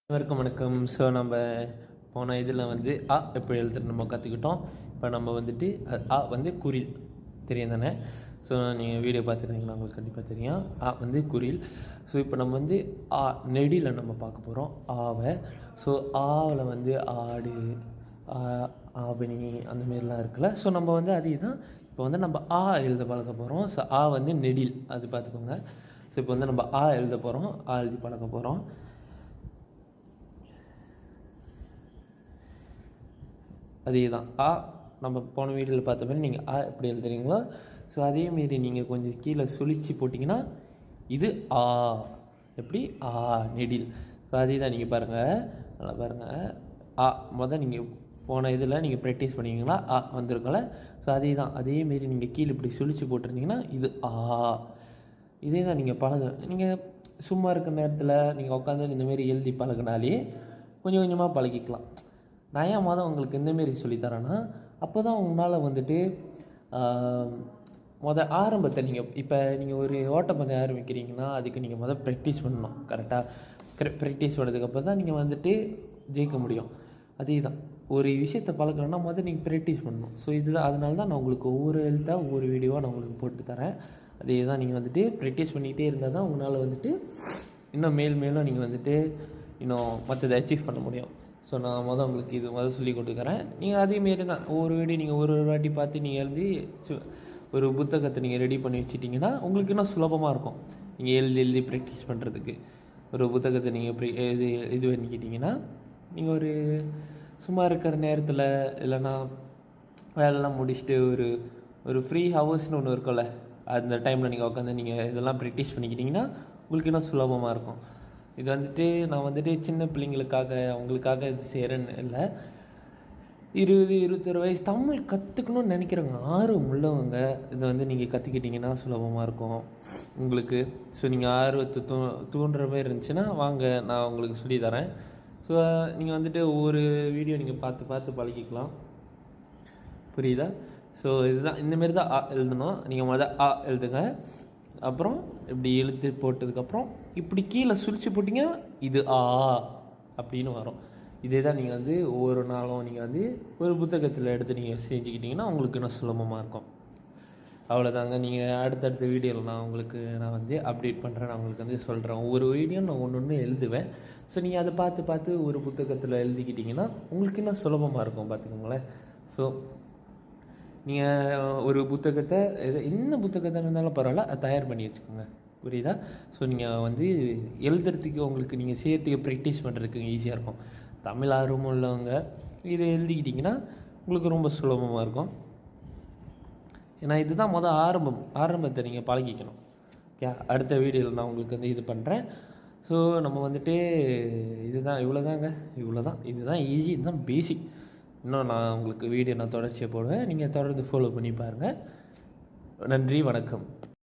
அனைவருக்கும் வணக்கம். ஸோ நம்ம போன இதில் வந்து எப்படி எழுதுறது நம்ம கற்றுக்கிட்டோம். இப்போ நம்ம வந்துட்டு வந்து குறில் தெரியும் தானே. ஸோ நீங்கள் வீடியோ பார்த்துருந்தீங்களா, உங்களுக்கு கண்டிப்பாக தெரியும். வந்து குறில். ஸோ இப்போ நம்ம வந்து நெடியில் நம்ம பார்க்க போகிறோம் ஆவை. ஸோ ஆவில் வந்து ஆடு, ஆவணி அந்தமாரிலாம் இருக்குல்ல. ஸோ நம்ம வந்து அதே தான் இப்போ வந்து நம்ம எழுத பழக்க போகிறோம். ஸோ வந்து நெடில், அது பார்த்துக்கோங்க. ஸோ இப்போ வந்து நம்ம எழுத போகிறோம், எழுதி பழக்க போகிறோம். அதே தான் நம்ம போன வீடியோவில் பார்த்த மாதிரி நீங்கள் எப்படி எழுதுறீங்களோ, ஸோ அதேமாரி நீங்கள் கொஞ்சம் கீழே சுழிச்சு போட்டிங்கன்னா இது எப்படி நெடில். ஸோ அதே தான் நீங்கள் பாருங்கள், நல்லா பாருங்கள். நீங்கள் போன இதில் நீங்கள் ப்ராக்டிஸ் பண்ணிங்களா வந்திருக்கல. ஸோ அதே தான், அதேமாரி நீங்கள் கீழே இப்படி சுழிச்சு போட்டிருந்தீங்கன்னா இது இதே தான் நீங்கள் நீங்கள் சும்மா இருக்கிற நேரத்தில் நீங்கள் உட்காந்து இந்தமாரி எழுதி பழகினாலே கொஞ்சம் கொஞ்சமாக பழகிக்கலாம். நான் ஏன் உங்களுக்கு இந்தமாரி சொல்லித்தரேன்னா, அப்போ தான் உங்களால் வந்துட்டு ஆரம்பத்தை இப்போ நீங்கள் ஒரு ஓட்டப்பந்தயம் ஆரம்பிக்கிறீங்கன்னா அதுக்கு நீங்கள் ப்ராக்டிஸ் பண்ணணும். கரெக்டாக ப்ராக்டிஸ் பண்ணதுக்கப்புறம் தான் நீங்கள் வந்துட்டு ஜெயிக்க முடியும். அதே தான், ஒரு விஷயத்தை பழக்கணுன்னா நீங்கள் ப்ராக்டிஸ் பண்ணணும். ஸோ அதனால தான் நான் உங்களுக்கு ஒவ்வொரு எழுத்தாக ஒவ்வொரு வீடியோவாக நான் உங்களுக்கு போட்டு தரேன். அதே தான், நீங்கள் வந்துட்டு ப்ராக்டிஸ் பண்ணிகிட்டே இருந்தால் தான் உங்களால் வந்துட்டு இன்னும் மேலும் நீங்கள் வந்துட்டு இன்னும் மற்றதை அச்சீவ் பண்ண முடியும். ஸோ நான் உங்களுக்கு இது சொல்லி கொடுக்குறேன். நீங்கள் அதேமாரி தான் ஒவ்வொரு வீடியோ நீங்கள் ஒரு வாட்டி பார்த்து நீங்கள் எழுதி ஒரு புத்தகத்தை நீங்கள் ரெடி பண்ணி வச்சுட்டிங்கன்னா உங்களுக்கு இன்னும் சுலபமாக இருக்கும். நீங்கள் எழுதி ப்ராக்டிஸ் பண்ணுறதுக்கு ஒரு புத்தகத்தை நீங்கள் இது பண்ணிக்கிட்டிங்கன்னா நீங்கள் ஒரு சும்மா இருக்கிற நேரத்தில் இல்லைன்னா வேலைலாம் முடிச்சுட்டு ஒரு ஃப்ரீ ஹவர்ஸ்னு ஒன்று இருக்கும்ல, அந்த டைமில் நீங்கள் உட்காந்து நீங்கள் இதெல்லாம் ப்ராக்டிஸ் பண்ணிக்கிட்டிங்கன்னா உங்களுக்கு இன்னும் சுலபமாக இருக்கும். இது வந்துட்டு நான் வந்துட்டு சின்ன பிள்ளைங்களுக்காக அவங்களுக்காக இது செய்கிறேன்னு இல்லை. 20-21 வயசு தமிழ் கற்றுக்கணும்னு நினைக்கிறவங்க ஆர்வம் உள்ளவங்க இதை வந்து நீங்கள் கற்றுக்கிட்டிங்கன்னா சுலபமாக இருக்கும் உங்களுக்கு. ஸோ நீங்கள் ஆர்வத்தை தூண்டுற மாதிரி இருந்துச்சுன்னா வாங்க, நான் உங்களுக்கு சொல்லி தரேன். ஸோ நீங்கள் வந்துட்டு ஒவ்வொரு வீடியோ நீங்கள் பார்த்து பழகிக்கலாம். புரியுதா? ஸோ இதுதான், இந்தமாரி தான் எழுதணும். நீங்கள் எழுதுங்க. அப்புறம் இப்படி எழுத்து போட்டதுக்கப்புறம் இப்படி கீழே சுழிச்சு போட்டிங்க இது அப்படின்னு வரும். இதே தான் நீங்கள் வந்து ஒவ்வொரு நாளும் நீங்கள் வந்து ஒரு புத்தகத்தில் எடுத்து நீங்கள் செஞ்சுக்கிட்டிங்கன்னா உங்களுக்கு இன்னும் சுலபமாக இருக்கும். அவ்வளோதாங்க. நீங்கள் அடுத்தடுத்த வீடியோவில் நான் வந்து அப்டேட் பண்ணுறேன். நான் உங்களுக்கு வந்து சொல்கிறேன். ஒவ்வொரு வீடியோ நான் ஒன்று எழுதுவேன். ஸோ நீங்கள் அதை பார்த்து ஒரு புத்தகத்தில் எழுதிக்கிட்டிங்கன்னா உங்களுக்கு இன்னும் சுலபமாக இருக்கும், பார்த்துக்கோங்களேன். ஸோ நீங்கள் ஒரு புத்தகத்தை என்ன புத்தகத்தை இருந்தாலும் பரவாயில்ல, அதை தயார் பண்ணி வச்சுக்கோங்க. புரியுதா? ஸோ நீங்கள் வந்து எழுதுறதுக்கு உங்களுக்கு நீங்கள் செய்யறதுக்கு ப்ராக்டிஸ் பண்ணுறதுக்கு ஈஸியாக இருக்கும். தமிழ் ஆர்வம் உள்ளவங்க இதை எழுதிக்கிட்டிங்கன்னா உங்களுக்கு ரொம்ப சுலபமாக இருக்கும். ஏன்னா இதுதான் ஆரம்பத்தை நீங்கள் பழகிக்கணும். ஓகே, அடுத்த வீடியோவில் நான் உங்களுக்கு வந்து இது பண்ணுறேன். ஸோ நம்ம வந்துட்டு இதுதான், இதுதான் ஈஸி, இதுதான் பேசிக். இன்னும் நான் உங்களுக்கு வீடியோ தொடர்ச்சியாக போடுவேன். நீங்கள் தொடர்ந்து ஃபாலோ பண்ணி பாருங்கள். நன்றி, வணக்கம்.